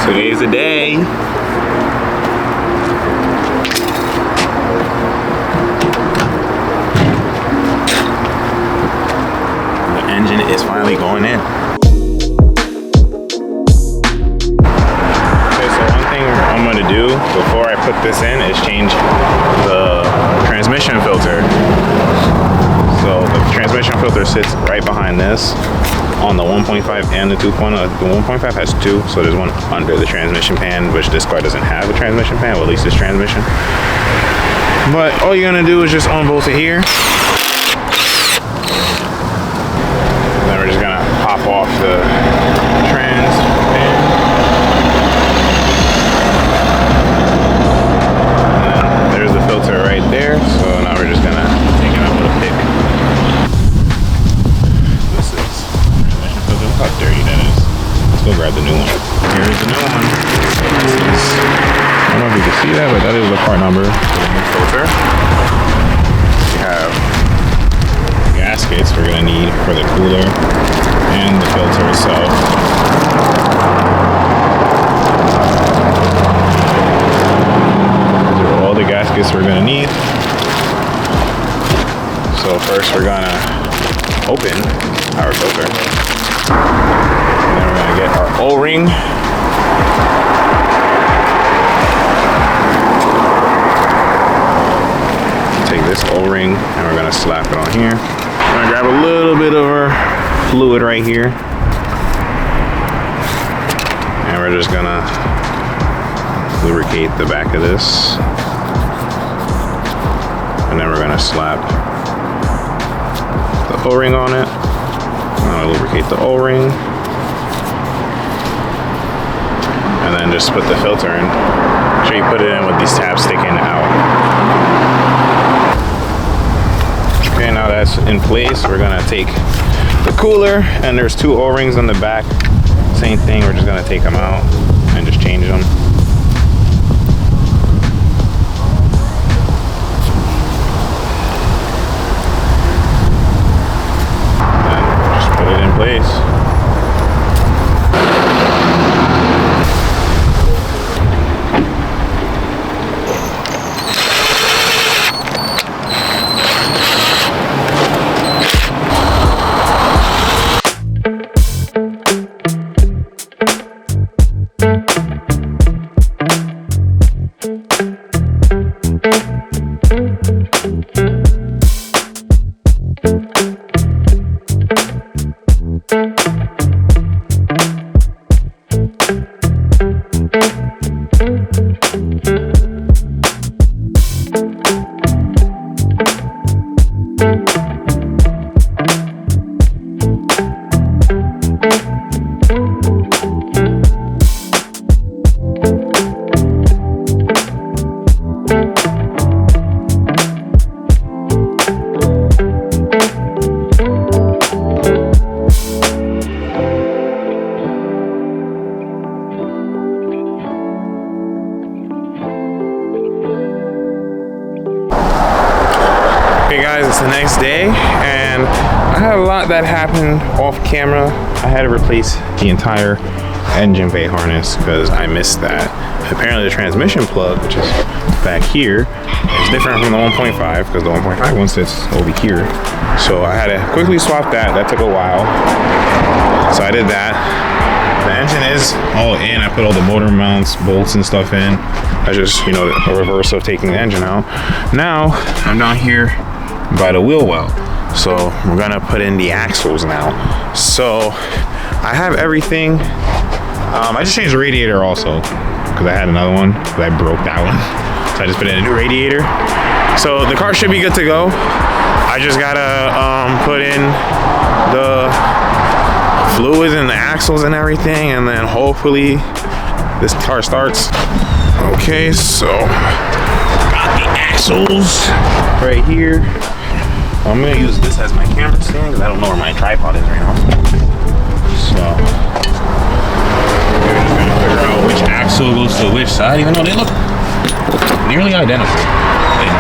Today's the day. The engine is finally going in. Okay, so one thing I'm gonna do before I put this in is change the transmission filter. So the transmission filter sits right behind this on the 1.5 and the 2.0. The 1.5 has two, so there's one under the transmission pan, which this car doesn't have a transmission pan, well, at least this transmission. But all you're gonna do is just unbolt it here. Then we're just gonna pop off the trans pan. And then there's the filter right there, so now we're just gonna take it out with a pick. How dirty that is. Let's go grab the new one. Here's the new one. I don't know if you can see that, but that is the part number for the new filter. We have gaskets we're gonna need for the cooler and the filter itself. These are all the gaskets we're gonna need. So first we're gonna open our filter. And then we're gonna get our O-ring. Take this O-ring and we're gonna slap it on here. We're gonna grab a little bit of our fluid right here. And we're just gonna lubricate the back of this. And then we're gonna slap the O-ring on it. Lubricate the O-ring, and then just put the filter in. Make sure you put it in with these tabs sticking out. Okay, now that's in place, we're gonna take the cooler, and there's two O-rings on the back. Same thing, we're just gonna take them out and just change them. Place. Okay guys, it's the next day and I had a lot that happened off camera. I had to replace the entire engine bay harness because I missed that. Apparently the transmission plug, which is back here, is different from the 1.5 because the 1.5 one sits over here. So I had to quickly swap that. That took a while. So I did that. The engine is all in. I put all the motor mounts, bolts and stuff in. I just, you know, a reverse of taking the engine out. Now I'm down here by the wheel well. So we're gonna put in the axles now. So I have everything. I just changed the radiator also because I had another one, but I broke that one. So I just put in a new radiator. So the car should be good to go. I just gotta put in the fluids and the axles and everything, and then hopefully this car starts. Okay, so got the axles right here. I'm gonna use this as my camera stand because I don't know where my tripod is right now. So we're just gonna figure out which axle goes to which side, even though they look nearly identical in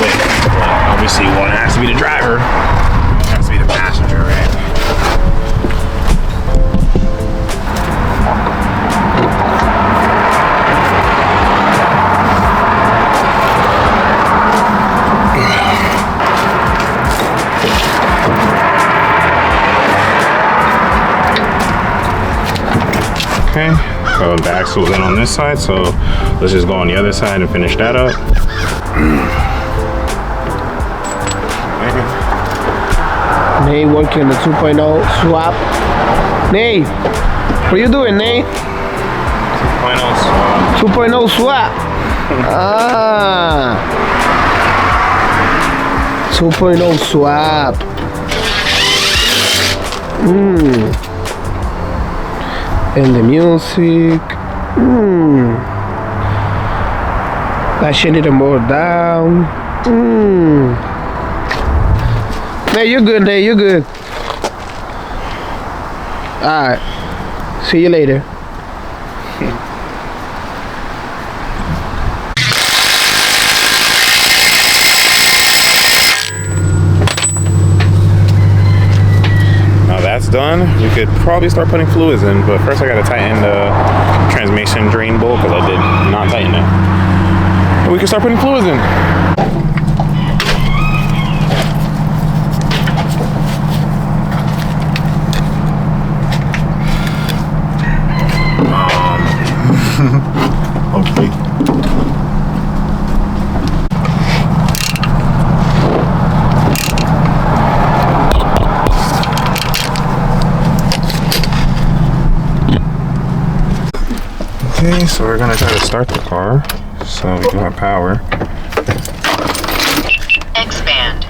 width. But obviously one has to be the driver, one has to be the passenger, right? Okay, so the axle's in on this side, so let's just go on the other side and finish that up. Nate working on the 2.0 swap. Nate, what are you doing, Nate? 2.0 swap. 2.0 swap. 2.0 swap. And the music. That shit need to more down. Nate, you're good, Nate, you're good. Alright. See you later. Now that's done. We could probably start putting fluids in, but first I gotta tighten the transmission drain bolt because I did not tighten it. And we can start putting fluids in. Okay. Okay, so we're gonna try to start the car so we can have power. X band,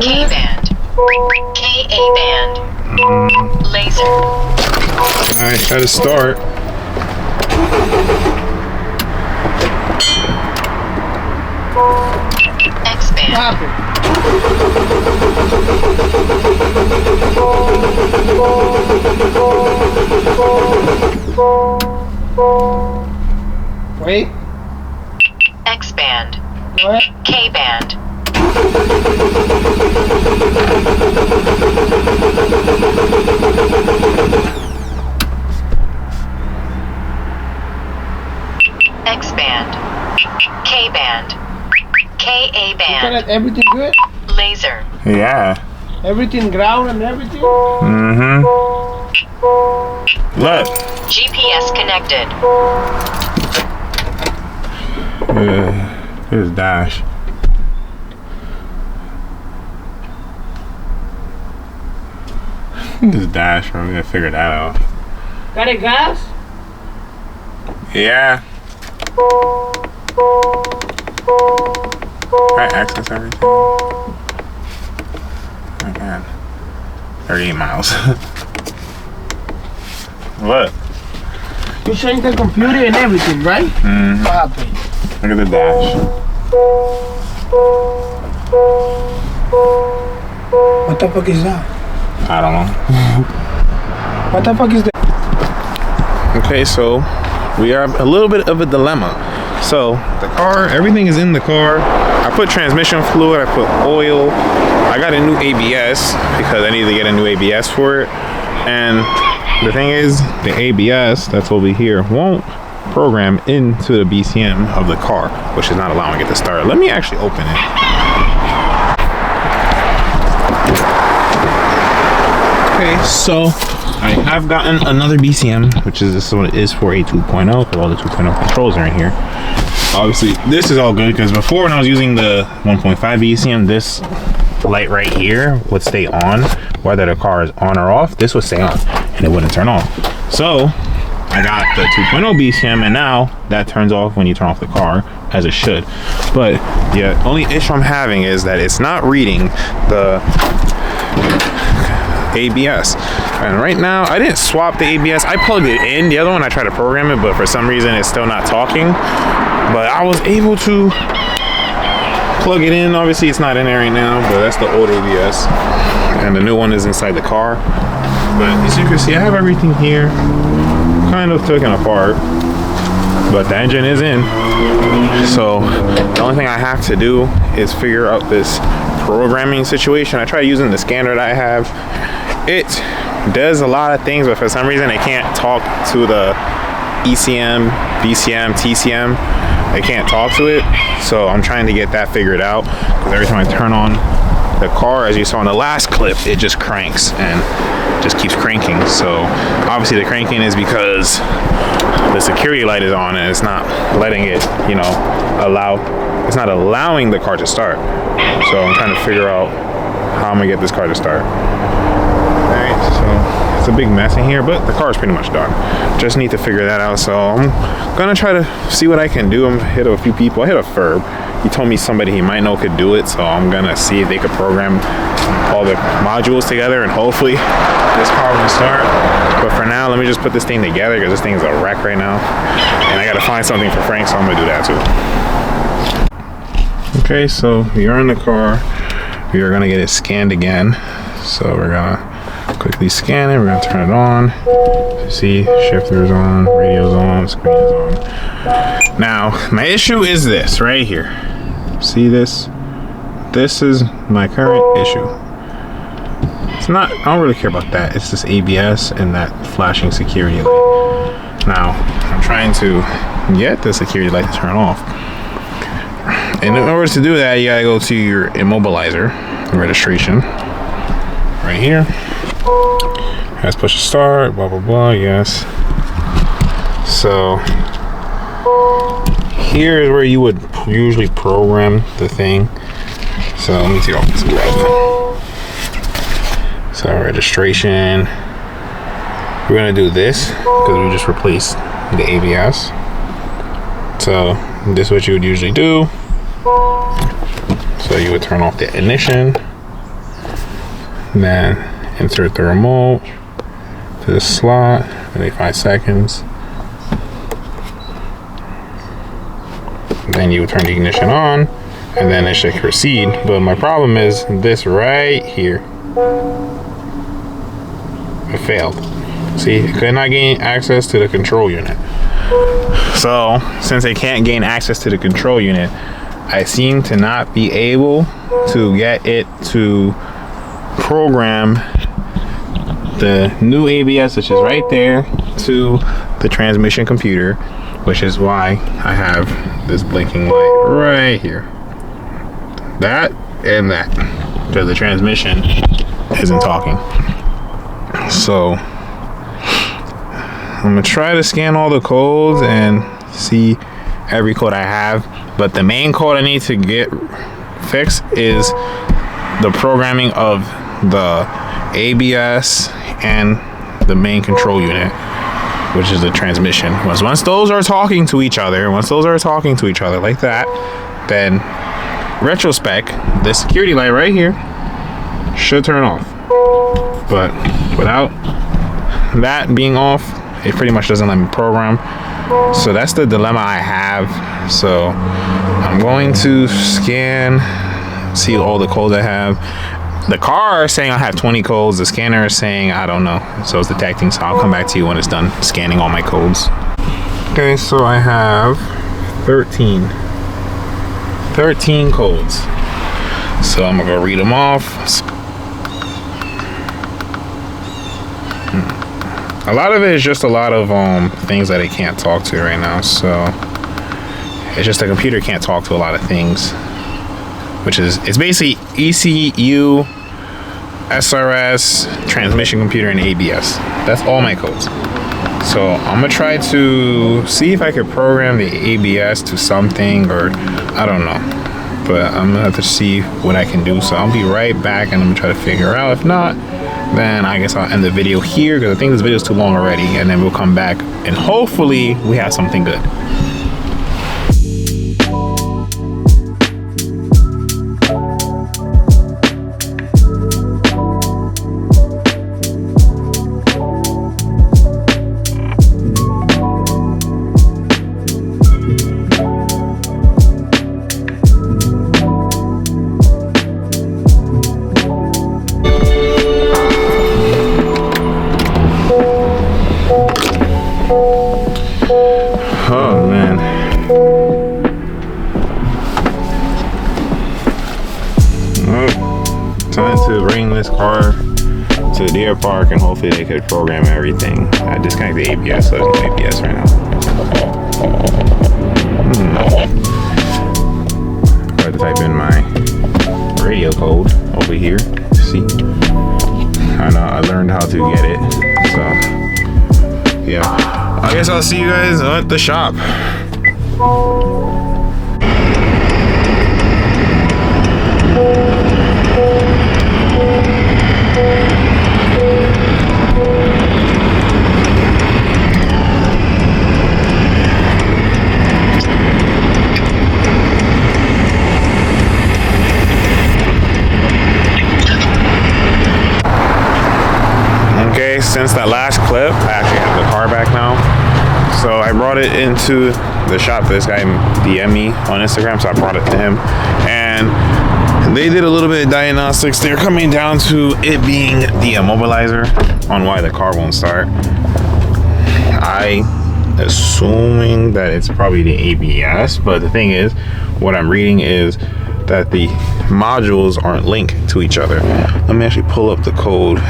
K band, KA band, laser. Alright, try to start. X band. Wait. X band, What? K band. X band, K band, KA band, Everything good? laser. Yeah. Everything ground and everything? Mm-hmm. Look. GPS connected. Here's dash. This dash, we're gonna figure that out. Got a gas? Yeah. Can I access everything? Oh my god. 38 miles. What? You changed the computer and everything, right? Mm-hmm. What happened? Look at the dash. What the fuck is that? I don't know. What the fuck is that? Okay, so we are a little bit of a dilemma. So the car, everything is in the car. I put transmission fluid, I put oil. I got a new ABS because I need to get a new ABS for it. And the thing is, the ABS that's over here won't program into the BCM of the car, which is not allowing it to start. Let me actually open it. Okay, so I have gotten another BCM, which is this one is for a 2.0, because all the 2.0 controls are in here. Obviously, this is all good because before when I was using the 1.5 BCM, this light right here would stay on, whether the car is on or off. This would stay on and it wouldn't turn off. So I got the 2.0 BCM, and now that turns off when you turn off the car, as it should. But the only issue I'm having is that it's not reading the ABS. And right now, I didn't swap the ABS. I plugged it in. The other one, I tried to program it, but for some reason, it's still not talking. But I was able to plug it in. Obviously, it's not in there right now, but that's the old ABS. And the new one is inside the car. But as you can see, I have everything here kind of taken apart, but the engine is in. So the only thing I have to do is figure out this programming situation. I tried using the scanner that I have. It does a lot of things, but for some reason it can't talk to the ECM, BCM, TCM. It can't talk to it. So I'm trying to get that figured out, because every time I turn on the car, as you saw in the last clip, it just cranks and just keeps cranking. So obviously the cranking is because the security light is on and it's not letting it, you know, it's not allowing the car to start. So I'm trying to figure out how I'm gonna get this car to start. All right, so it's a big mess in here, but the car is pretty much done. Just need to figure that out. So I'm gonna try to see what I can do. I'm hit a few people. I hit a Ferb. He told me somebody he might know could do it. So I'm gonna see if they could program all the modules together and hopefully this car will start. But for now, let me just put this thing together because this thing is a wreck right now. And I gotta find something for Frank, so I'm gonna do that too. Okay, so you're in the car. We are gonna get it scanned again. So we're gonna quickly scan it. We're gonna turn it on. See, shifter is on, radio's on, screen is on. Now, my issue is this right here. See this? This is my current issue. It's not, I don't really care about that. It's this ABS and that flashing security light. Now, I'm trying to get the security light to turn off. And in order to do that, you gotta go to your immobilizer registration right here. Let's push start, blah, blah, blah, yes. So here is where you would usually program the thing. So let me take off this glove. So registration. We're gonna do this because we just replaced the ABS. So this is what you would usually do. So you would turn off the ignition, then insert the remote to the slot, wait 5 seconds. Then you would turn the ignition on, and then it should proceed. But my problem is this right here. It failed. See, it could not gain access to the control unit. So, since it can't gain access to the control unit, I seem to not be able to get it to program the new ABS, which is right there, to the transmission computer, which is why I have this blinking light right here. That and that, because the transmission isn't talking. So I'm gonna try to scan all the codes and see every code I have, but the main code I need to get fixed is the programming of the ABS and the main control unit, which is the transmission. Once those are talking to each other like that, then retrospect, the security light right here should turn off. But without that being off, it pretty much doesn't let me program. So that's the dilemma I have. So I'm going to scan, see all the codes I have. The car is saying I have 20 codes. The scanner is saying I don't know. So it's detecting. So I'll come back to you when it's done scanning all my codes. Okay, so I have 13 codes. So I'm gonna go read them off. A lot of it is just a lot of things that it can't talk to right now. So it's just the computer can't talk to a lot of things, which is, it's basically ECU, SRS, transmission computer, and ABS. That's all my codes. So I'm gonna try to see if I could program the ABS to something, or I don't know, but I'm gonna have to see what I can do. So I'll be right back and I'm gonna try to figure out. If not, then I guess I'll end the video here because I think this video is too long already, and then we'll come back and hopefully we have something good. Oh man. Well, time to bring this car to the deer park and hopefully they could program everything. I disconnect the ABS, so there's no ABS right now. I have to type in my radio. video code over here. See, I learned how to get it. So yeah, I guess I'll see you guys at the shop. Okay, since that last clip, I actually have the car back now. So I brought it into the shop. This guy DM'd me on Instagram, so I brought it to him. And they did a little bit of diagnostics. They're coming down to it being the immobilizer on why the car won't start. I assuming that it's probably the ABS, but the thing is, what I'm reading is that the modules aren't linked to each other. Let me actually pull up the code.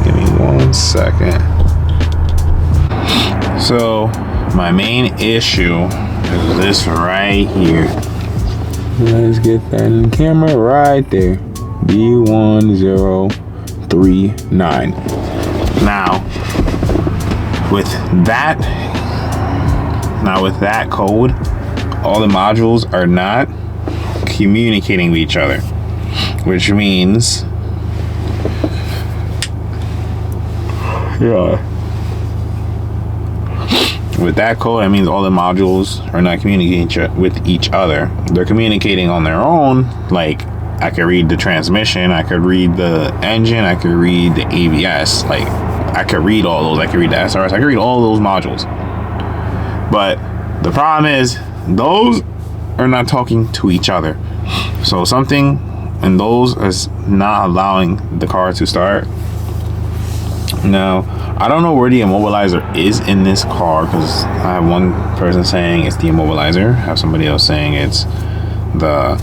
Give me 1 second. So my main issue is this right here. Let's get that in camera right there. B1039. Now with that code, all the modules are not communicating with each other, which means with that code, that means all the modules are not communicating with each other. They're communicating on their own. Like, I could read the transmission, I could read the engine, I could read the ABS. Like, I could read all those. I could read the SRS. I could read all those modules. But the problem is, those are not talking to each other. So something in those is not allowing the car to start. Now, I don't know where the immobilizer is in this car, because I have one person saying it's the immobilizer, I have somebody else saying it's the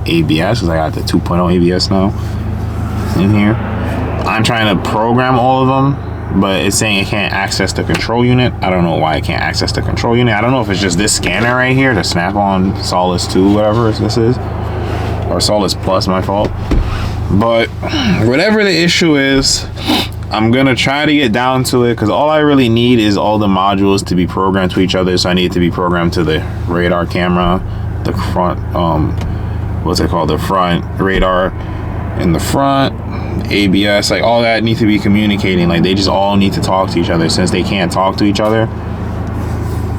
ABS, because I got the 2.0 ABS now in here. I'm trying to program all of them, but it's saying it can't access the control unit. I don't know why it can't access the control unit. I don't know if it's just this scanner right here, the Snap-on Solus 2, whatever this is, or Solus Plus, my fault. But whatever the issue is, I'm gonna try to get down to it, because all I really need is all the modules to be programmed to each other. So I need it to be programmed to the radar camera, the front, what's it called, the front radar in the front, ABS, like all that needs to be communicating. Like, they just all need to talk to each other. Since they can't talk to each other,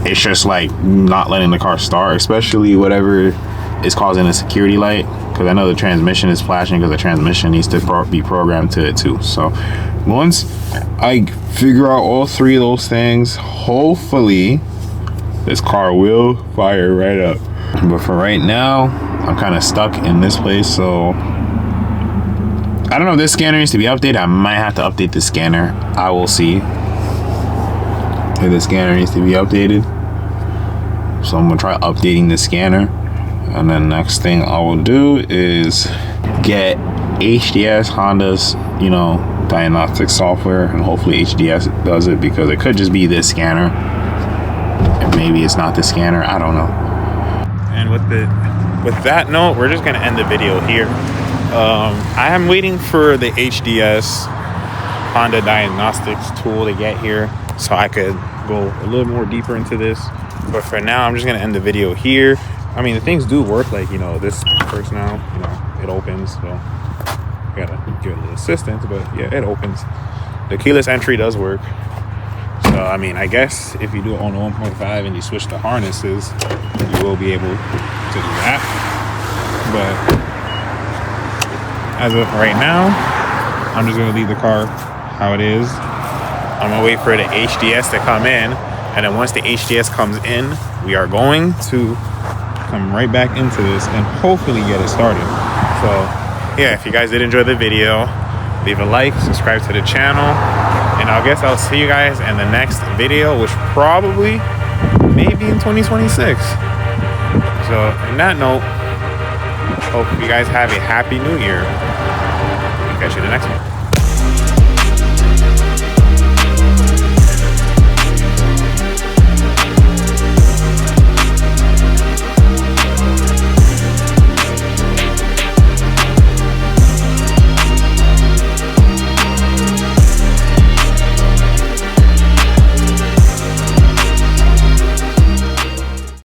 it's just like not letting the car start, especially whatever is causing a security light. Because I know the transmission is flashing, because the transmission needs to be programmed to it too. So once I figure out all three of those things, hopefully this car will fire right up. But for right now, I'm kind of stuck in this place. So I don't know if this scanner needs to be updated. I might have to update the scanner. I will see if the scanner needs to be updated. So I'm gonna try updating the scanner. And then next thing I will do is get HDS, Honda's, diagnostic software, and hopefully HDS does it, because it could just be this scanner, and maybe it's not the scanner. I don't know. And with that note, we're just gonna end the video here. I am waiting for the HDS Honda diagnostics tool to get here, so I could go a little more deeper into this. But for now, I'm just gonna end the video here. I mean, the things do work, like, this first now, it opens, so I gotta give it a little assistance, but yeah, it opens. The keyless entry does work. So, I mean, I guess if you do it on 1.5 and you switch the harnesses, you will be able to do that. But as of right now, I'm just gonna leave the car how it is. I'm gonna wait for the HDS to come in, and then once the HDS comes in, we are going to come right back into this and hopefully get it started. So yeah, if you guys did enjoy the video, leave a like, subscribe to the channel, and I guess I'll see you guys in the next video, which probably maybe in 2026. So on that note, hope you guys have a happy new year. Catch you in the next one.